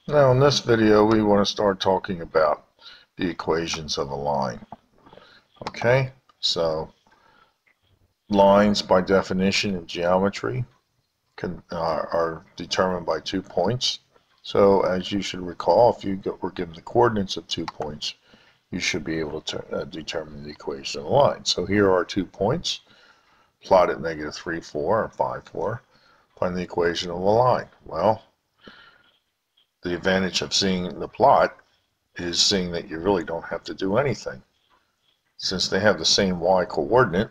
Now in this video we want to start talking about the equations of a line. Okay, so lines by definition in geometry are determined by 2 points. So as you should recall, if you were given the coordinates of 2 points, you should be able to determine the equation of the line. So here are 2 points, plot at -3, 4, and 5, 4. Find the equation of a line. Well, the advantage of seeing the plot is seeing that you really don't have to do anything. Since they have the same y coordinate,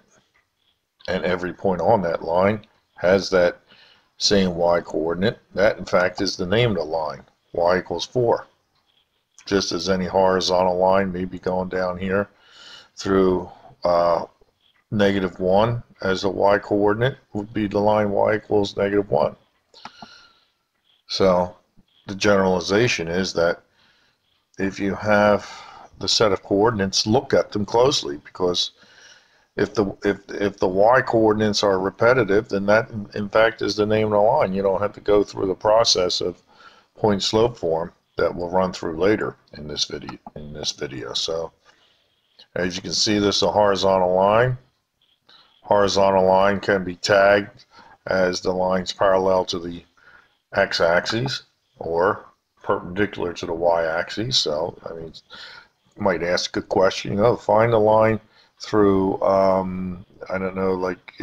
and every point on that line has that same y coordinate, that in fact is the name of the line, y equals 4. Just as any horizontal line may be going down here through -1 as a y coordinate would be the line y equals -1. So the generalization is that if you have the set of coordinates, look at them closely, because if the y coordinates are repetitive, then that in fact is the name of the line. You don't have to go through the process of point slope form that we'll run through later in this video. So as you can see, this is a horizontal line. Horizontal line can be tagged as the lines parallel to the x-axis or perpendicular to the y-axis. So I mean, you might ask a question, find the line through I don't know, like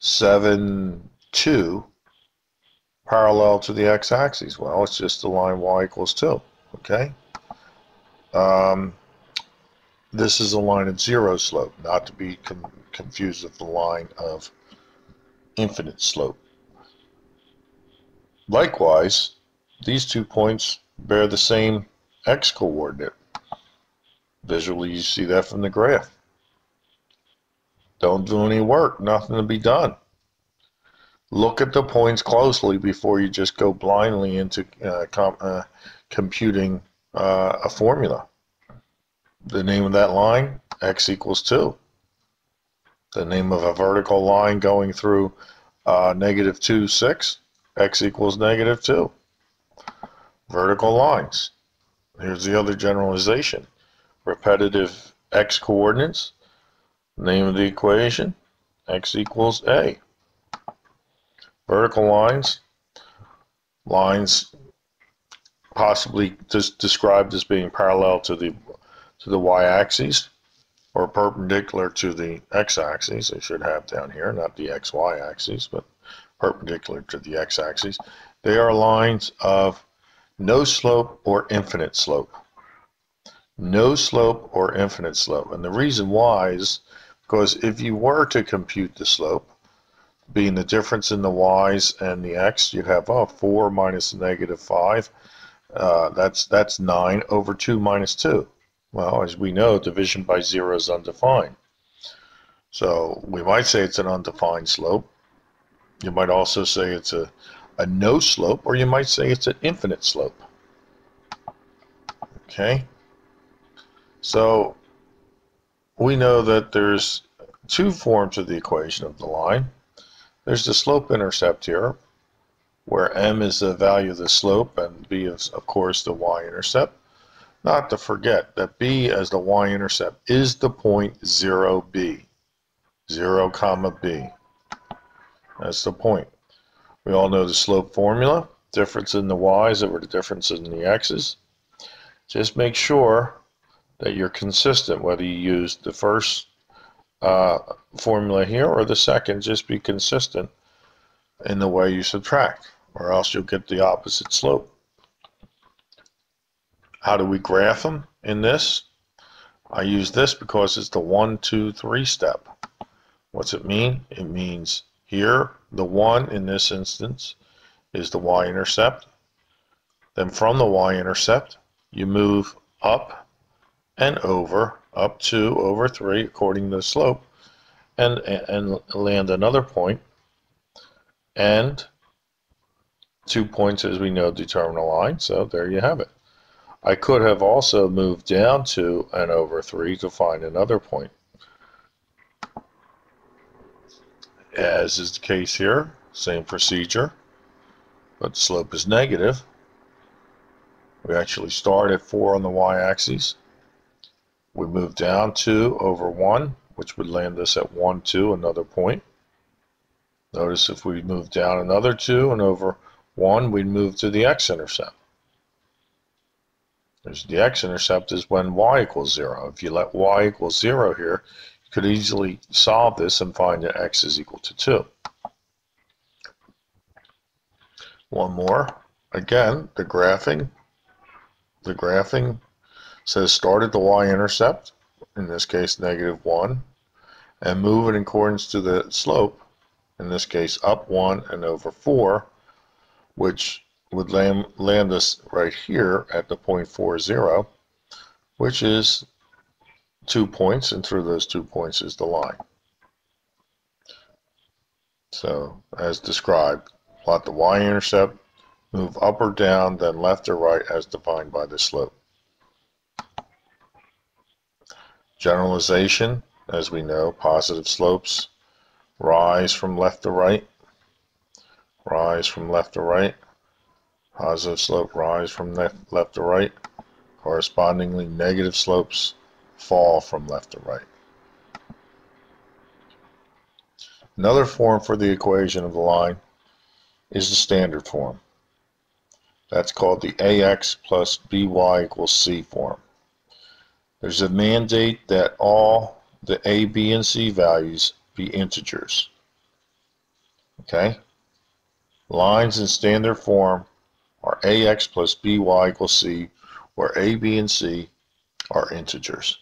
7, 2 parallel to the x-axis. Well, it's just the line y equals 2. Okay. This is a line of zero slope, not to be confused with the line of infinite slope. Likewise, these 2 points bear the same x coordinate. Visually, you see that from the graph. Don't do any work, nothing to be done. Look at the points closely before you just go blindly into computing a formula. The name of that line, x equals 2. The name of a vertical line going through -2, 6, x equals -2. Vertical lines. Here's the other generalization. Repetitive x coordinates. Name of the equation, x equals a. Vertical lines, lines possibly just described as being parallel to the y-axis or perpendicular to the x-axis. They should have down here, not the xy axis, but perpendicular to the x-axis. They are lines of no slope or infinite slope. No slope or infinite slope. And the reason why is because if you were to compute the slope, being the difference in the y's and the x, you'd have 4 minus -5. That's 9 over 2 minus 2. Well, as we know, division by 0 is undefined. So we might say it's an undefined slope. You might also say it's a no slope, or you might say it's an infinite slope. Okay? So we know that there's 2 forms of the equation of the line. There's the slope-intercept here, where m is the value of the slope and b is, of course, the y-intercept. Not to forget that b as the y-intercept is the point 0, b. 0, comma b. That's the point. We all know the slope formula. Difference in the y's over the difference in the x's. Just make sure that you're consistent, whether you use the first formula here or the second. Just be consistent in the way you subtract, or else you'll get the opposite slope. How do we graph them in this? I use this because it's the 1, 2, 3 step. What's it mean? It means here, the 1 in this instance is the y-intercept. Then from the y-intercept, you move up and over, up 2 over 3 according to the slope, and land another point. And 2 points, as we know, determine a line, so there you have it. I could have also moved down 2 and over 3 to find another point, as is the case here. Same procedure, but slope is negative. We actually start at 4 on the y-axis. We move down 2 over 1, which would land us at 1, 2, another point. Notice if we move down another 2 and over 1, we'd move to the x-intercept. There's the x-intercept is when y equals 0. If you let y equal 0 here, you could easily solve this and find that x is equal to 2. One more. Again, the graphing says start at the y-intercept, in this case -1, and move in accordance to the slope, in this case up 1 and over 4, which would land us right here at the point 4, 0, which is 2 points, and through those 2 points is the line. So, as described, plot the y-intercept, move up or down, then left or right as defined by the slope. Generalization, as we know, positive slopes rise from left to right, rise from left to right, positive slope rise from left to right, correspondingly negative slopes fall from left to right. Another form for the equation of the line is the standard form. That's called the ax plus by equals c form. There's a mandate that all the a, b, and c values be integers. Okay? Lines in standard form are ax plus by equals c, where a, b, and c are integers.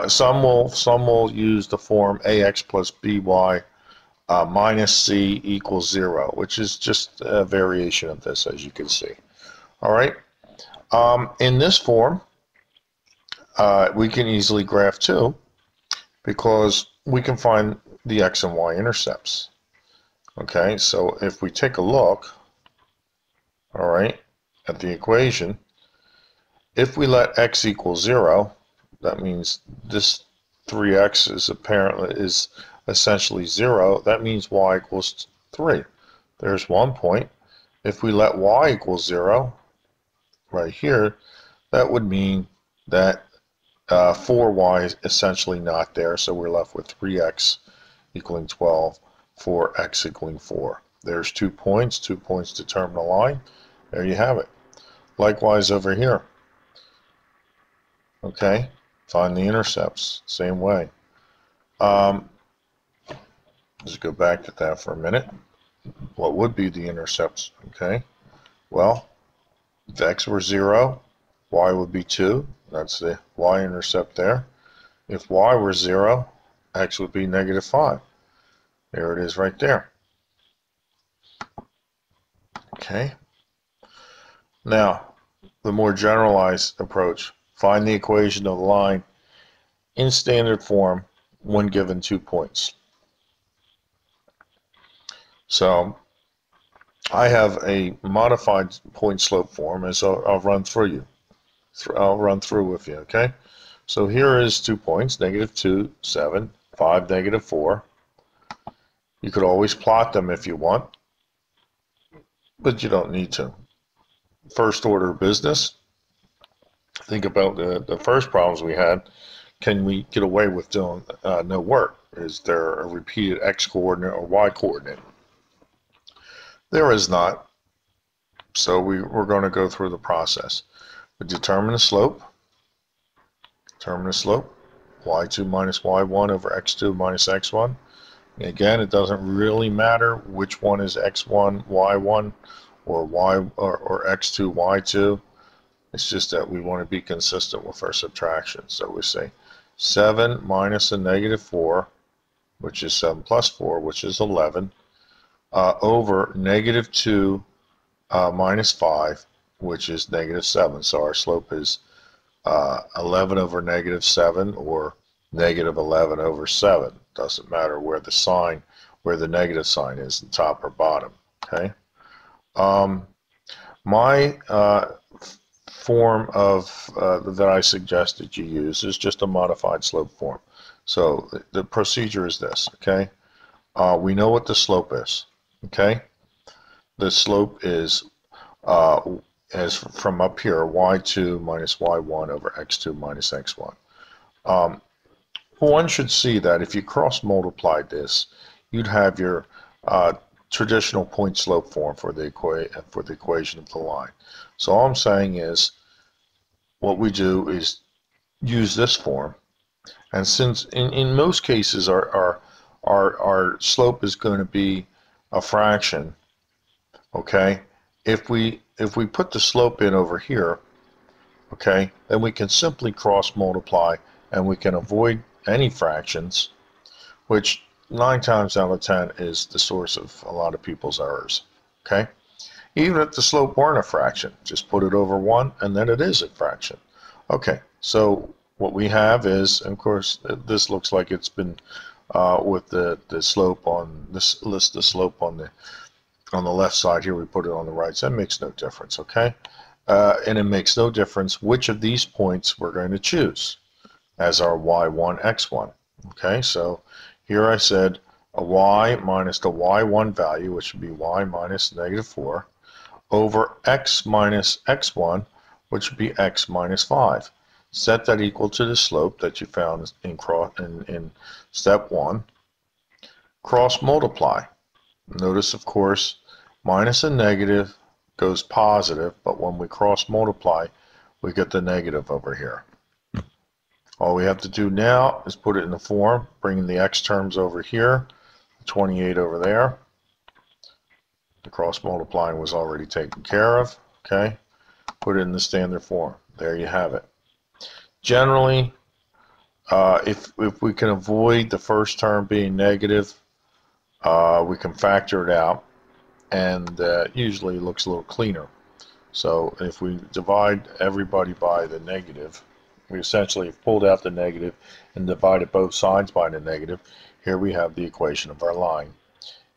Some will use the form ax plus by minus c equals 0, which is just a variation of this, as you can see. All right. In this form, we can easily graph too, because we can find the x and y intercepts. Okay, so if we take a look, all right, at the equation, if we let x equal 0, that means this 3x is essentially 0. That means y equals 3. There's 1 point. If we let y equal 0, right here, that would mean that 4y is essentially not there, so we're left with 3x equaling 12, 4x equaling 4. There's 2 points determine a line. There you have it. Likewise over here. Okay, find the intercepts, same way. Let's go back to that for a minute. What would be the intercepts? Okay, well, if x were 0, y would be 2. That's the y-intercept there. If y were 0, x would be -5. There it is right there. Okay. Now, the more generalized approach. Find the equation of the line in standard form when given 2 points. So, I have a modified point slope form, as I'll run through with you, okay? So here is 2 points, -2, 7, 5, -4. You could always plot them if you want, but you don't need to. First order business. Think about the first problems we had. Can we get away with doing no work? Is there a repeated x coordinate or y coordinate? There is not. So we're going to go through the process. We determine the slope. Y2 minus y1 over x2 minus x1. And again, it doesn't really matter which one is x1, y1, or x2, y2. It's just that we want to be consistent with our subtraction. So we say 7 minus a -4, which is 7 plus 4, which is 11, over -2 minus 5, which is -7. So our slope is 11 over -7, or -11 over 7. Doesn't matter where the negative sign is, the top or bottom. Okay. My form that I suggest that you use is just a modified slope form. So the procedure is this. Okay. We know what the slope is. Okay. The slope is as from up here, y2 minus y1 over x2 minus x1. One should see that if you cross multiply this, you'd have your traditional point slope form for the equation of the line. So all I'm saying is what we do is use this form, and since in most cases our slope is going to be a fraction, okay, if we put the slope in over here, okay, then we can simply cross multiply and we can avoid any fractions, which 9 times out of 10 is the source of a lot of people's errors. Okay, even if the slope weren't a fraction, just put it over 1 and then it is a fraction. Okay, so what we have is, of course, this looks like it's been with the slope on this list, the slope on the left side here, we put it on the right, so that makes no difference. Okay, and it makes no difference which of these points we're going to choose as our y1, x1. Okay, so here I said a y minus the y1 value, which would be y minus -4, over x minus x1, which would be x minus 5. Set that equal to the slope that you found in step 1. Cross multiply. Notice, of course, minus a negative goes positive, but when we cross multiply, we get the negative over here. All we have to do now is put it in the form, bringing the x terms over here, 28 over there. The cross multiplying was already taken care of. Okay, put it in the standard form. There you have it. Generally, if we can avoid the first term being negative, we can factor it out, and usually it looks a little cleaner. So if we divide everybody by the negative, we essentially have pulled out the negative and divided both sides by the negative. Here we have the equation of our line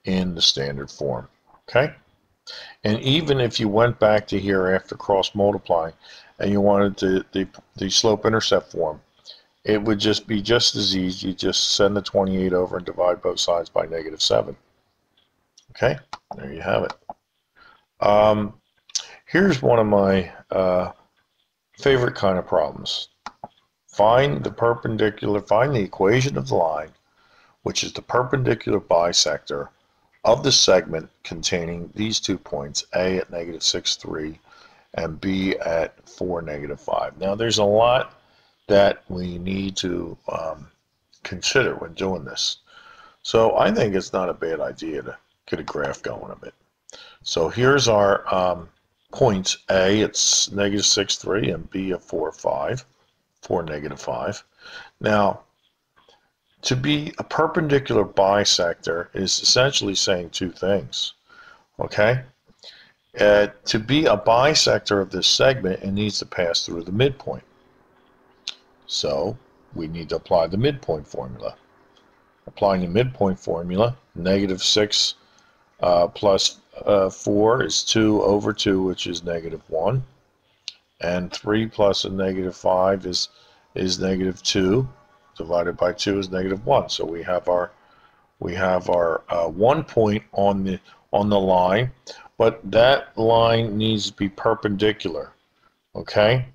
in the standard form. Okay? And even if you went back to here after cross multiplying and you wanted the slope intercept form, it would just be just as easy. You just send the 28 over and divide both sides by -7. Okay? There you have it. Here's one of my favorite kind of problems. Find the equation of the line, which is the perpendicular bisector of the segment containing these 2 points, A at -6,3 and B at 4, -5. Now there's a lot that we need to consider when doing this. So I think it's not a bad idea to get a graph going a bit. So here's our points. A, it's -6,3 and B at 4, 5. 4, -5. Now, to be a perpendicular bisector is essentially saying 2 things. Okay? To be a bisector of this segment, it needs to pass through the midpoint. So we need to apply the midpoint formula. Applying the midpoint formula, -6 plus 4 is 2 over 2, which is -1. And 3 plus a -5 is -2. Divided by 2 is -1. So we have our 1 point on the line, but that line needs to be perpendicular. Okay,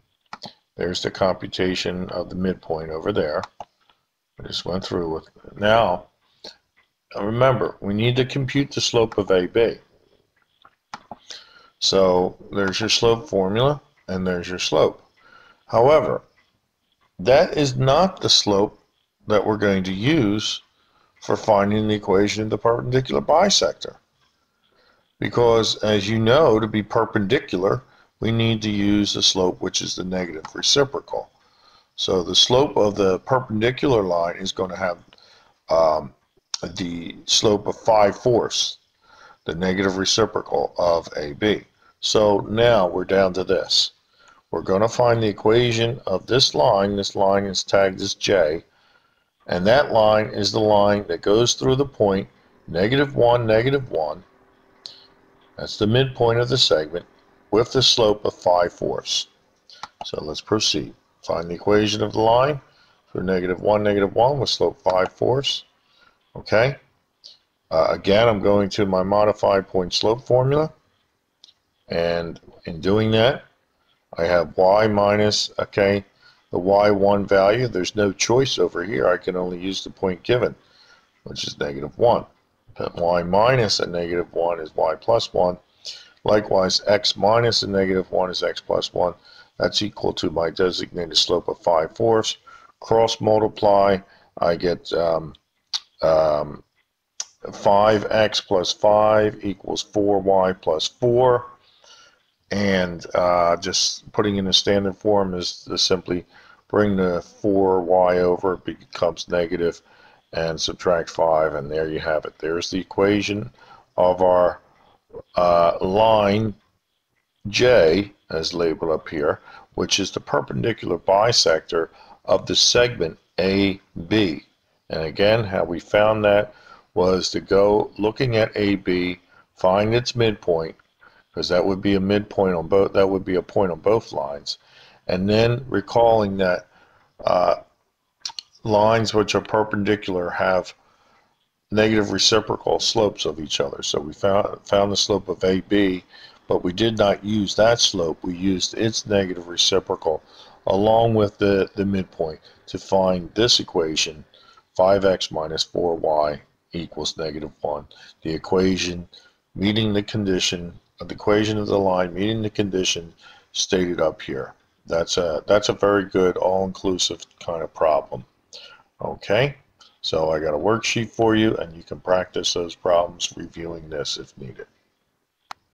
there's the computation of the midpoint over there. I just went through with it. Now remember, we need to compute the slope of AB. So there's your slope formula and there's your slope. However, that is not the slope that we're going to use for finding the equation of the perpendicular bisector. Because, as you know, to be perpendicular, we need to use the slope which is the negative reciprocal. So the slope of the perpendicular line is going to have the slope of 5/4, the negative reciprocal of AB. So now we're down to this. We're going to find the equation of this line. This line is tagged as J, and that line is the line that goes through the point -1, -1. That's the midpoint of the segment with the slope of 5/4. So let's proceed. Find the equation of the line for -1, -1 with slope 5/4. Okay. Again, I'm going to my modified point slope formula. And in doing that, I have y minus, okay, the y1 value. There's no choice over here. I can only use the point given, which is -1. But y minus a -1 is y plus 1. Likewise, x minus a -1 is x plus 1. That's equal to my designated slope of 5/4. Cross multiply, I get 5x plus 5 equals 4y plus 4. And just putting in a standard form is to simply bring the 4y over, it becomes negative, and subtract 5, and there you have it. There's the equation of our line J, as labeled up here, which is the perpendicular bisector of the segment AB. And again, how we found that was to go looking at AB, find its midpoint, because that would be a midpoint on both, that would be a point on both lines, and then recalling that lines which are perpendicular have negative reciprocal slopes of each other. So we found the slope of AB, but we did not use that slope. We used its negative reciprocal along with the midpoint to find this equation, 5x minus 4y equals -1. The equation meeting the condition, the equation of the line meeting the condition stated up here. That's a very good all-inclusive kind of problem. Okay, so I got a worksheet for you, and you can practice those problems reviewing this if needed.